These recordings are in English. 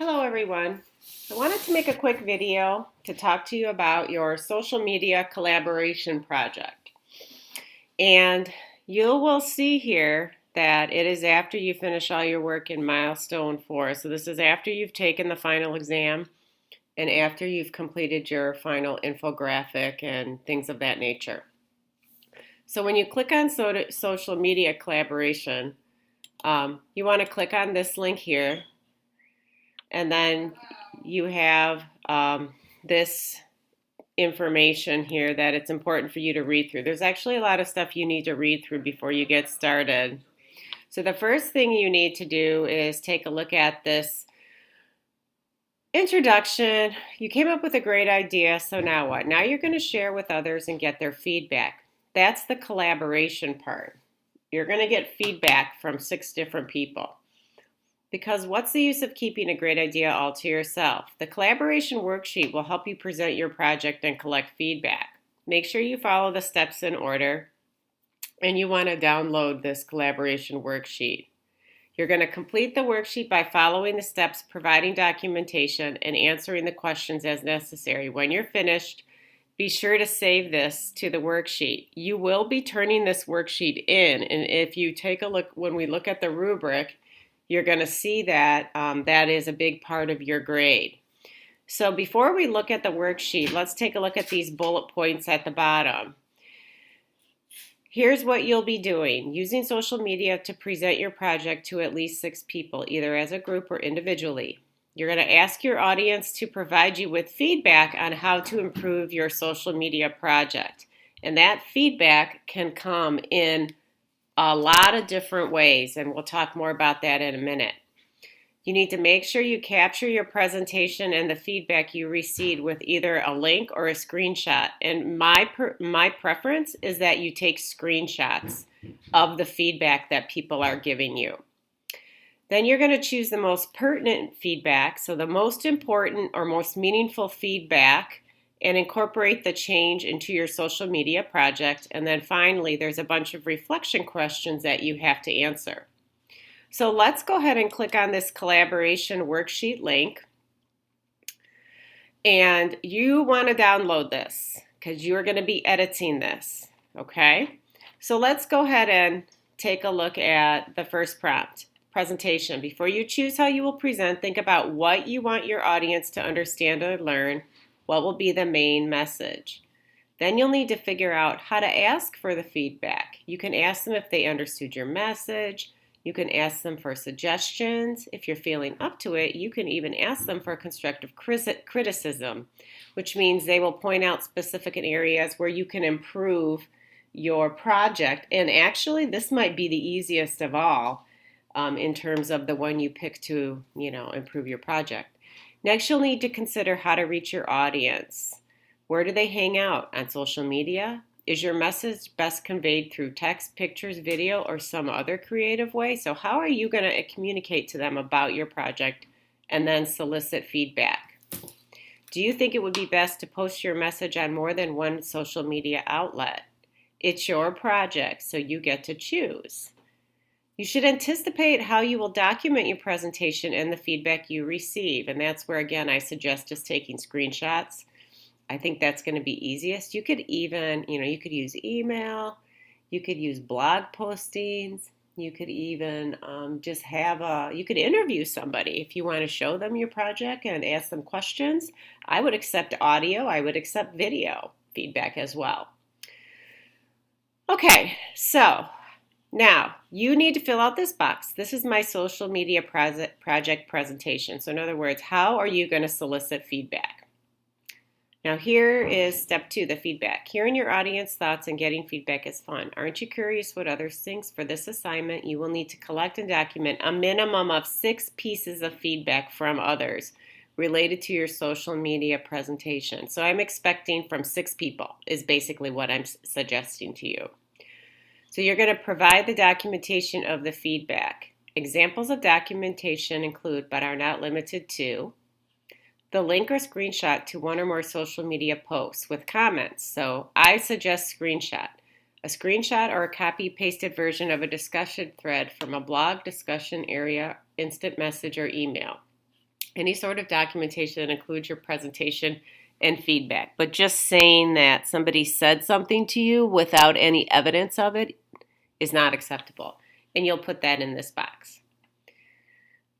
Hello everyone. I wanted to make a quick video to talk to you about your social media collaboration project. And you will see here that it is after you finish all your work in milestone 4. So this is after you've taken the final exam and after you've completed your final infographic and things of that nature. So when you click on social media collaboration, you want to click on this link here, and then you have this information here that it's important for you to read through. There's actually a lot of stuff you need to read through before you get started. So the first thing you need to do is take a look at this introduction. You came up with a great idea, so now what? Now you're going to share with others and get their feedback. That's the collaboration part. You're going to get feedback from 6 different people. Because what's the use of keeping a great idea all to yourself? The collaboration worksheet will help you present your project and collect feedback. Make sure you follow the steps in order, and you want to download this collaboration worksheet. You're going to complete the worksheet by following the steps, providing documentation, and answering the questions as necessary. When you're finished, be sure to save this to the worksheet. You will be turning this worksheet in, and if you take a look, when we look at the rubric, you're going to see that that is a big part of your grade. So before we look at the worksheet, let's take a look at these bullet points at the bottom. Here's what you'll be doing: using social media to present your project to at least 6 people, either as a group or individually. You're going to ask your audience to provide you with feedback on how to improve your social media project. And that feedback can come in a lot of different ways, and we'll talk more about that in a minute. You need to make sure you capture your presentation and the feedback you received with either a link or a screenshot. And my preference is that you take screenshots of the feedback that people are giving you. Then you're going to choose the most pertinent feedback, so the most important or most meaningful feedback, and incorporate the change into your social media project. And then finally, there's a bunch of reflection questions that you have to answer. So let's go ahead and click on this collaboration worksheet link. And you want to download this because you're going to be editing this, okay? So let's go ahead and take a look at the first prompt. Presentation. Before you choose how you will present, think about what you want your audience to understand or learn. What will be the main message? Then you'll need to figure out how to ask for the feedback. You can ask them if they understood your message. You can ask them for suggestions. If you're feeling up to it, you can even ask them for constructive criticism, which means they will point out specific areas where you can improve your project. And actually, this might be the easiest of all in terms of the one you pick to, improve your project. Next, you'll need to consider how to reach your audience. Where do they hang out? On social media? Is your message best conveyed through text, pictures, video, or some other creative way? So how are you going to communicate to them about your project and then solicit feedback? Do you think it would be best to post your message on more than one social media outlet? It's your project, so you get to choose. You should anticipate how you will document your presentation and the feedback you receive. And that's where, again, I suggest just taking screenshots. I think that's going to be easiest. You could even, you could use email. You could use blog postings. You could even you could interview somebody if you want to show them your project and ask them questions. I would accept audio. I would accept video feedback as well. Okay, so now, you need to fill out this box. This is my social media project presentation. So in other words, how are you going to solicit feedback? Now here is step 2, the feedback. Hearing your audience thoughts and getting feedback is fun. Aren't you curious what others think? For this assignment, you will need to collect and document a minimum of 6 pieces of feedback from others related to your social media presentation. So I'm expecting from 6 people is basically what I'm suggesting to you. So you're going to provide the documentation of the feedback. Examples of documentation include, but are not limited to, the link or screenshot to one or more social media posts with comments. So I suggest screenshot. A screenshot or a copy-pasted version of a discussion thread from a blog, discussion area, instant message, or email. Any sort of documentation that includes your presentation and feedback. But just saying that somebody said something to you without any evidence of it is not acceptable. And you'll put that in this box.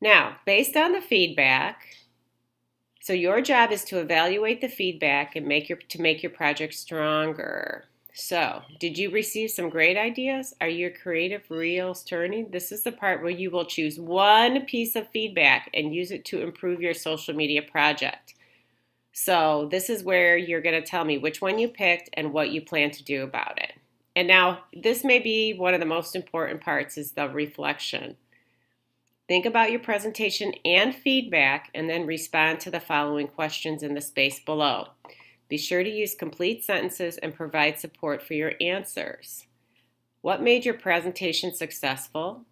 Now, based on the feedback, so your job is to evaluate the feedback and make your project stronger. So, did you receive some great ideas? Are your creative reels turning? This is the part where you will choose one piece of feedback and use it to improve your social media project. So, this is where you're going to tell me which one you picked and what you plan to do about it. And now, this may be one of the most important parts is the reflection. Think about your presentation and feedback and then respond to the following questions in the space below. Be sure to use complete sentences and provide support for your answers. What made your presentation successful?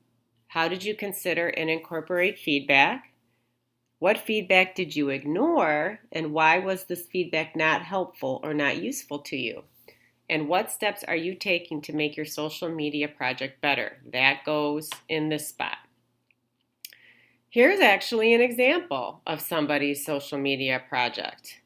How did you consider and incorporate feedback? What feedback did you ignore, and why was this feedback not helpful or not useful to you? And what steps are you taking to make your social media project better? That goes in this spot. Here's actually an example of somebody's social media project.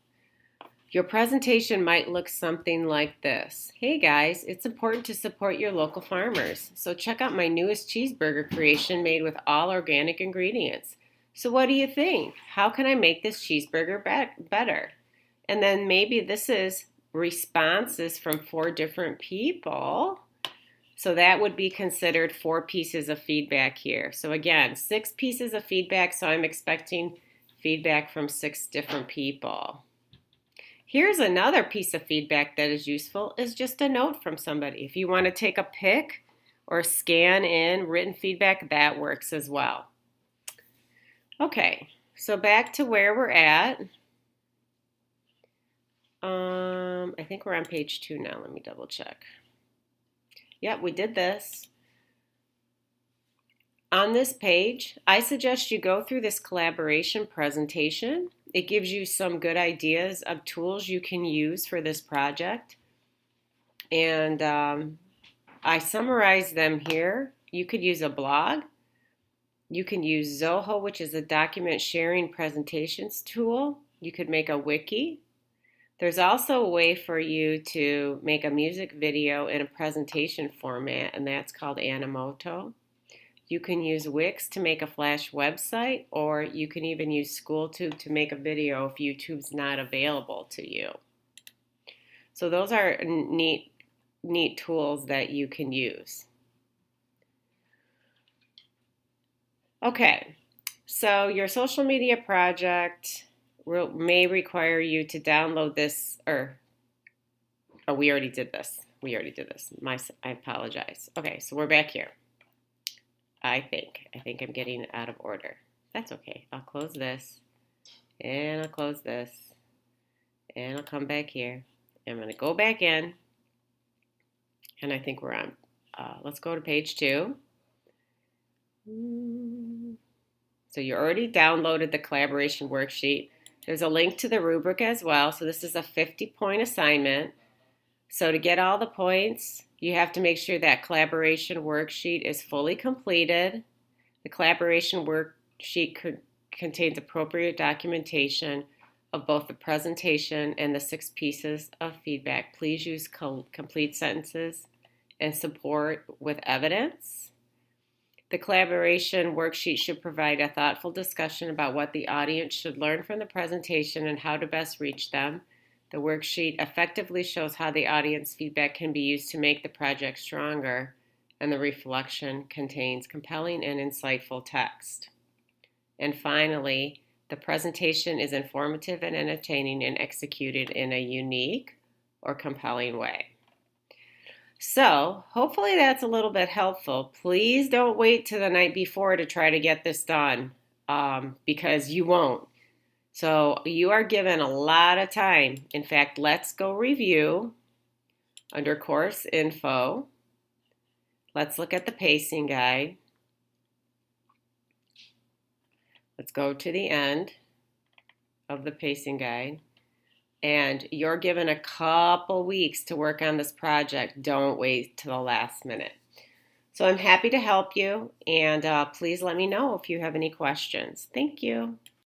Your presentation might look something like this. Hey guys, it's important to support your local farmers. So check out my newest cheeseburger creation made with all organic ingredients. So what do you think? How can I make this cheeseburger better? And then maybe this is responses from 4 different people. So that would be considered 4 pieces of feedback here. So again, 6 pieces of feedback, so I'm expecting feedback from 6 different people. Here's another piece of feedback that is useful, is just a note from somebody. If you want to take a pic or scan in written feedback, that works as well. Okay, so back to where we're at. I think we're on page 2 now. Let me double check. Yep, we did this. On this page, I suggest you go through this collaboration presentation. It gives you some good ideas of tools you can use for this project. And I summarized them here. You could use a blog. You can use Zoho, which is a document sharing presentations tool. You could make a wiki. There's also a way for you to make a music video in a presentation format, and that's called Animoto. You can use Wix to make a Flash website, or you can even use SchoolTube to make a video if YouTube's not available to you. So those are neat tools that you can use. Okay, so your social media project may require you to download this, we already did this. I apologize. Okay, so we're back here. I think I'm getting it out of order. That's okay. I'll close this, and I'll close this, and I'll come back here. I'm going to go back in, and I think we're on. Let's go to page 2. So you already downloaded the collaboration worksheet. There's a link to the rubric as well. So this is a 50-point assignment. So to get all the points, you have to make sure that collaboration worksheet is fully completed. The collaboration worksheet contains appropriate documentation of both the presentation and the 6 pieces of feedback. Please use complete sentences and support with evidence. The collaboration worksheet should provide a thoughtful discussion about what the audience should learn from the presentation and how to best reach them. The worksheet effectively shows how the audience feedback can be used to make the project stronger, and the reflection contains compelling and insightful text. And finally, the presentation is informative and entertaining and executed in a unique or compelling way. So, hopefully that's a little bit helpful. Please don't wait till the night before to try to get this done, because you won't. So, you are given a lot of time. In fact, let's go review under course info. Let's look at the pacing guide. Let's go to the end of the pacing guide. And you're given a couple weeks to work on this project. Don't wait till the last minute. So I'm happy to help you, and please let me know if you have any questions. Thank you.